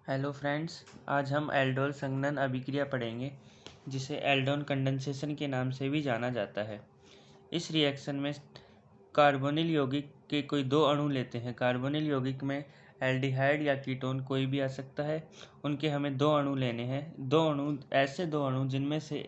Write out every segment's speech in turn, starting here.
Hello friends, आज हम aldol संघनन अभिक्रिया पढ़ेंगे जिसे एल्डोन कंडेंसेशन के नाम से भी जाना जाता है। इस रिएक्शन में कार्बोनिल यौगिक के कोई दो अणु लेते हैं। कार्बोनिल यौगिक में एल्डिहाइड या कीटोन कोई भी आ सकता है। उनके हमें दो अणु लेने हैं। ऐसे दो अणु जिनमें से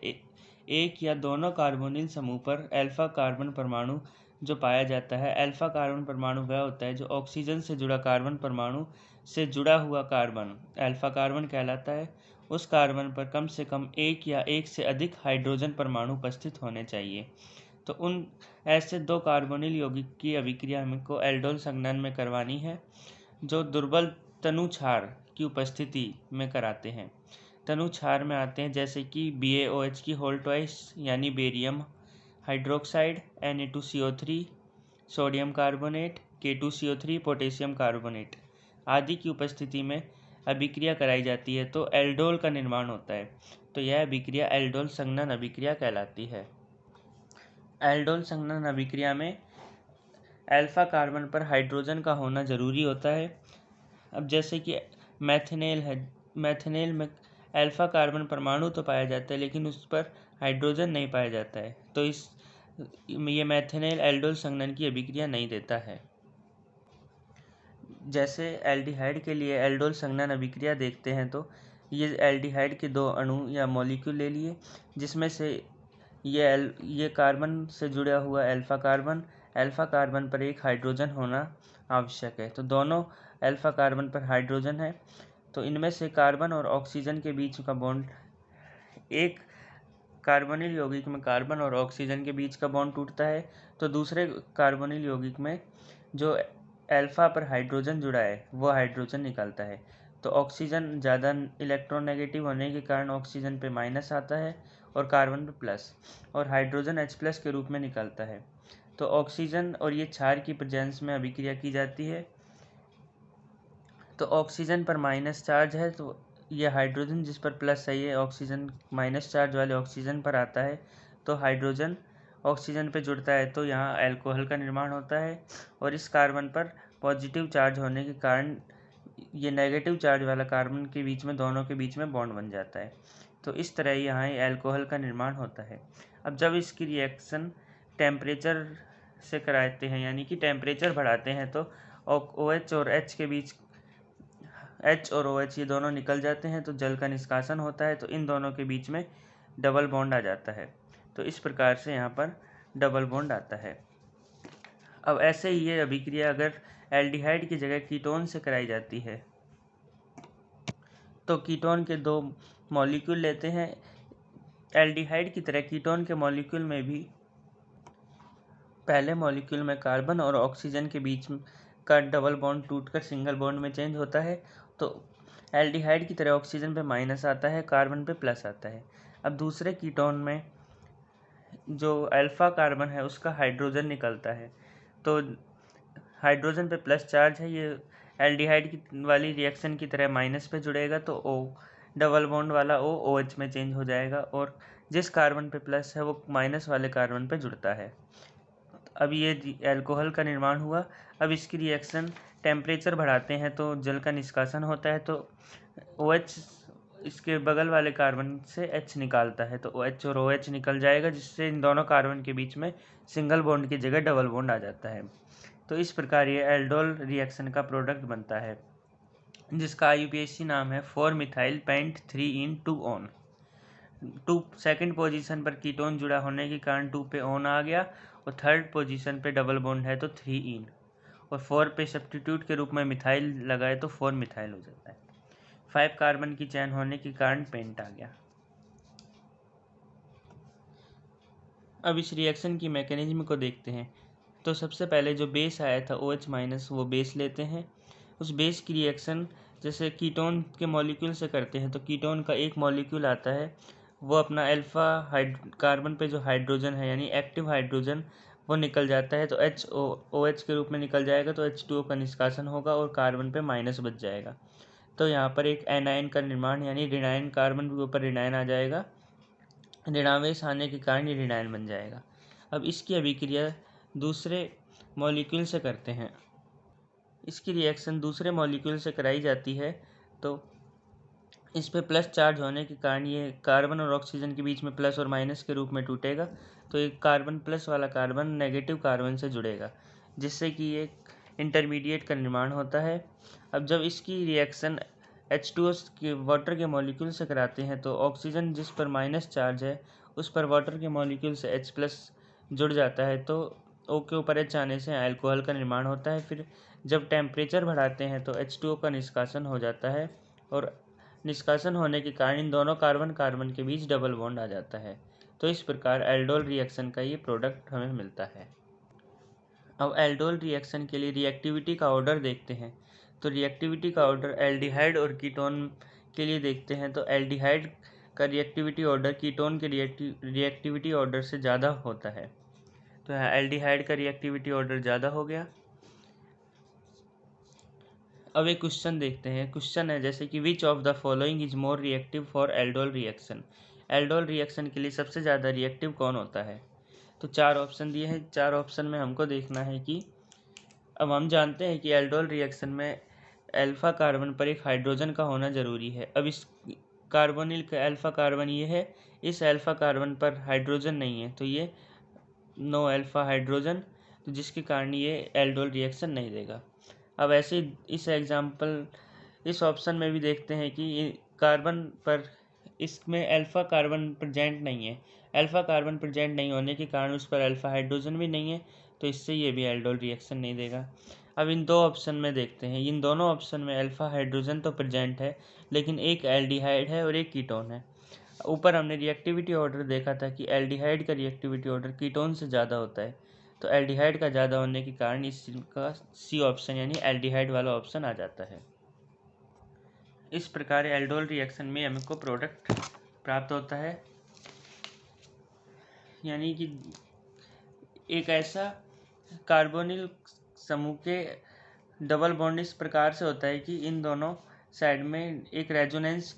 एक या दोनों कार्बोनिल समूह पर अल्फा कार्बन परमाणु जो पाया जाता है। अल्फा कार्बन परमाणु वह होता है जो ऑक्सीजन से जुड़ा कार्बन परमाणु से जुड़ा हुआ कार्बन अल्फा कार्बन कहलाता है। उस कार्बन पर कम से कम एक या एक से अधिक हाइड्रोजन परमाणु उपस्थित होने चाहिए। तो उन ऐसे दो कार्बोनिल यौगिक की अभिक्रिया हमको एल्डोल संघनन में करवानी है, जो दुर्बल तनु क्षार की उपस्थिति में कराते हैं। तनु क्षार में आते हैं जैसे कि BaOH की होल ट्वाइस यानी barium hydroxide, Na2CO3 sodium carbonate, K2CO3 potassium carbonate आदि की उपस्थिति में अभिक्रिया कराई जाती है तो एल्डोल का निर्माण होता है। तो यह अभिक्रिया एल्डोल संघनन अभिक्रिया कहलाती है। एल्डोल संघनन अभिक्रिया में अल्फा कार्बन पर हाइड्रोजन का होना जरूरी होता है। अब जैसे कि मैथेनेल है, मैथेनेल में अल्फा कार्बन परमाणु तो पाया जाता है लेकिन उस पर हाइड्रोजन नहीं पाया जाता है, तो ये मैथेनेल एल्डोल संघनन की अभिक्रिया नहीं देता है। जैसे एल्डिहाइड के लिए एल्डोल संघनन अभिक्रिया देखते हैं तो ये एल्डिहाइड के दो अणु या मॉलिक्यूल ले लिए, जिसमें से ये कार्बन से जुड़ा हुआ अल्फा कार्बन पर एक हाइड्रोजन होना आवश्यक है। तो दोनों अल्फा कार्बन पर हाइड्रोजन है, तो इनमें से कार्बन और ऑक्सीजन के बीच का बॉन्ड, एक कार्बोनिल यौगिक में कार्बन और ऑक्सीजन के बीच का बॉन्ड टूटता है, तो दूसरे कार्बोनिल यौगिक में जो अल्फा पर हाइड्रोजन जुड़ा है वो हाइड्रोजन निकलता है। तो ऑक्सीजन ज़्यादा इलेक्ट्रोनेगेटिव होने के कारण ऑक्सीजन पे माइनस आता है और कार्बन पे प्लस, और हाइड्रोजन H+ के रूप में निकलता है। तो ऑक्सीजन और ये क्षार की प्रेजेंस में अभिक्रिया की जाती है। तो ऑक्सीजन पर माइनस चार्ज है, तो यह हाइड्रोजन जिस पर प्लस है ये ऑक्सीजन माइनस चार्ज वाले ऑक्सीजन पर आता है, तो हाइड्रोजन ऑक्सीजन पे जुड़ता है, तो यहाँ अल्कोहल का निर्माण होता है। और इस कार्बन पर पॉजिटिव चार्ज होने के कारण ये नेगेटिव चार्ज वाला कार्बन के बीच में, दोनों के बीच में बॉन्ड बन जाता है। तो इस तरह यहाँ अल्कोहल का निर्माण होता है। अब जब इसकी रिएक्शन टेम्परेचर से कराते हैं यानी कि टेम्परेचर बढ़ाते हैं, तो OH और H के बीच, H और OH ये दोनों निकल जाते हैं, तो जल का निष्कासन होता है, तो इन दोनों के बीच में डबल बॉन्ड आ जाता है। तो इस प्रकार से यहाँ पर डबल बॉन्ड आता है। अब ऐसे ही ये अभिक्रिया अगर एल्डिहाइड की जगह कीटोन से कराई जाती है, तो कीटोन के दो मॉलिक्यूल लेते हैं। एल्डिहाइड की तरह कीटोन के मॉलिक्यूल में भी पहले मॉलिक्यूल में कार्बन और ऑक्सीजन के बीच का डबल बॉन्ड टूटकर सिंगल बॉन्ड में चेंज होता है। तो एल्डिहाइड की तरह ऑक्सीजन पे माइनस आता है, कार्बन पे प्लस आता है। अब दूसरे कीटोन में जो अल्फा कार्बन है उसका हाइड्रोजन निकलता है, तो हाइड्रोजन पे प्लस चार्ज है, ये एल्डिहाइड की वाली रिएक्शन की तरह माइनस पे जुड़ेगा, तो डबल बॉन्ड वाला OH में चेंज हो जाएगा, और जिस कार्बन पे प्लस है वो माइनस वाले कार्बन पे जुड़ता है। अब ये अल्कोहल का निर्माण हुआ। अब इसकी रिएक्शन टेम्परेचर बढ़ाते हैं तो जल का निष्कासन होता है, तो OH इसके बगल वाले कार्बन से H निकालता है, तो OH और OH निकल जाएगा, जिससे इन दोनों कार्बन के बीच में सिंगल बॉन्ड की जगह डबल बॉन्ड आ जाता है। तो इस प्रकार ये एल्डोल रिएक्शन का प्रोडक्ट बनता है, जिसका IUPAC नाम है 4-मिथाइल पेंट 3-इन-2-ऑन। 2 सेकंड पोजीशन पर कीटोन जुड़ा होने के कारण 2 पे ऑन आ गया, और थर्ड पोजीशन पे डबल बॉन्ड है तो 3-इन, और 4 पे सब्स्टिट्यूट के रूप में मिथाइल लगाए तो 4-मिथाइल हो जाता है। 5 कार्बन की चैन होने के कारण पेंट आ गया। अब इस रिएक्शन की मैकेनिज्म को देखते हैं। तो सबसे पहले जो बेस आया था OH- वो बेस लेते हैं। उस बेस की रिएक्शन जैसे कीटोन के मॉलिक्यूल से करते हैं, तो कीटोन का एक मॉलिक्यूल आता है, वो अपना अल्फा कार्बन पे जो हाइड्रोजन है यानी एक्टिव हाइड्रोजन वो निकल जाता है, तो OH के रूप में निकल जाएगा, तो H2O का निष्कासन होगा और कार्बन पे माइनस बच जाएगा। तो यहाँ पर एक एनायन का निर्माण यानी ऋणायन, कार्बन के ऊपर ऋणायन आ जाएगा, ऋणावेश आने के कारण ये ऋणायन बन जाएगा। अब इसकी अभिक्रिया दूसरे मॉलिक्यूल से करते हैं। इसकी रिएक्शन दूसरे मॉलिक्यूल से कराई जाती है, तो इस पे प्लस चार्ज होने के कारण ये कार्बन और ऑक्सीजन के बीच में प्लस और माइनस के रूप में टूटेगा, तो एक कार्बन प्लस वाला कार्बन नेगेटिव कार्बन से जुड़ेगा, जिससे कि एक इंटरमीडिएट का निर्माण होता है। अब जब इसकी रिएक्शन H2O के वाटर के मॉलिक्यूल से कराते हैं तो ऑक्सीजन जिस पर माइनस चार्ज है उस पर वाटर के मॉलिक्यूल से H प्लस जुड़ जाता है, तो O के ऊपर H आने से अल्कोहल का निर्माण होता है। फिर जब टेम्परेचर बढ़ाते हैं तो H2O का निष्कासन हो जाता है, और निष्कासन होने के कारण इन दोनों कार्बन कार्बन के बीच डबल बॉन्ड आ जाता है। तो इस प्रकार एल्डोल रिएक्शन का ये प्रोडक्ट हमें मिलता है। अब एल्डोल रिएक्शन के लिए रिएक्टिविटी का ऑर्डर देखते हैं। तो रिएक्टिविटी का ऑर्डर एल्डिहाइड और कीटोन के लिए देखते हैं तो एल्डिहाइड का रिएक्टिविटी ऑर्डर कीटोन के रिएक्टिविटी ऑर्डर से ज़्यादा होता है। तो यहाँ एल्डिहाइड का रिएक्टिविटी ऑर्डर ज़्यादा हो गया। अब एक क्वेश्चन देखते हैं। क्वेश्चन है जैसे कि which of the following is more reactive for aldol reaction. Aldol reaction के लिए सबसे ज़्यादा रिएक्टिव कौन होता है। तो 4 ऑप्शन दिए हैं। 4 ऑप्शन में हमको देखना है कि अब हम जानते हैं कि एल्डोल रिएक्शन में अल्फा कार्बन पर एक हाइड्रोजन का होना ज़रूरी है। अब इस कार्बोनिल का अल्फा कार्बन ये है, इस अल्फा कार्बन पर हाइड्रोजन नहीं है, तो ये नो अल्फा हाइड्रोजन, तो जिसके कारण ये एल्डोल रिएक्शन नहीं देगा। अब ऐसे इस ऑप्शन में भी देखते हैं कि कार्बन पर इसमें अल्फा कार्बन प्रेजेंट नहीं है। अल्फा कार्बन प्रेजेंट नहीं होने के कारण उस पर अल्फा हाइड्रोजन भी नहीं है, तो इससे ये भी एल्डोल रिएक्शन नहीं देगा। अब इन 2 ऑप्शन में देखते हैं। इन दोनों ऑप्शन में अल्फा हाइड्रोजन तो प्रेजेंट है, लेकिन एक एल्डिहाइड है और एक कीटोन है। ऊपर हमने रिएक्टिविटी ऑर्डर देखा था कि एल्डिहाइड का रिएक्टिविटी ऑर्डर कीटोन से ज़्यादा होता है, तो एल्डिहाइड का ज़्यादा होने के कारण इसका सी ऑप्शन यानी एल्डिहाइड वाला ऑप्शन आ जाता है। इस प्रकार एल्डोल रिएक्शन में हमको प्रोडक्ट प्राप्त होता है, यानी कि एक ऐसा कार्बोनिल समूह के डबल बॉन्ड इस प्रकार से होता है कि इन दोनों साइड में एक रेजोनेंस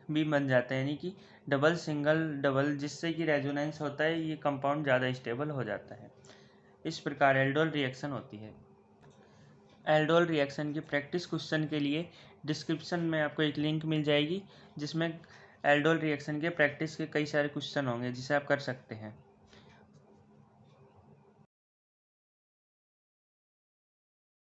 भी बन जाता है, यानी कि डबल सिंगल डबल, जिससे कि रेजोनेंस होता है, ये कंपाउंड ज़्यादा स्टेबल हो जाता है। इस प्रकार एल्डोल रिएक्शन होती है। एल्डोल रिएक्शन की प्रैक्टिस क्वेश्चन के लिए डिस्क्रिप्शन में आपको एक लिंक मिल जाएगी, जिसमें एल्डोल रिएक्शन के प्रैक्टिस के कई सारे क्वेश्चन होंगे जिसे आप कर सकते हैं।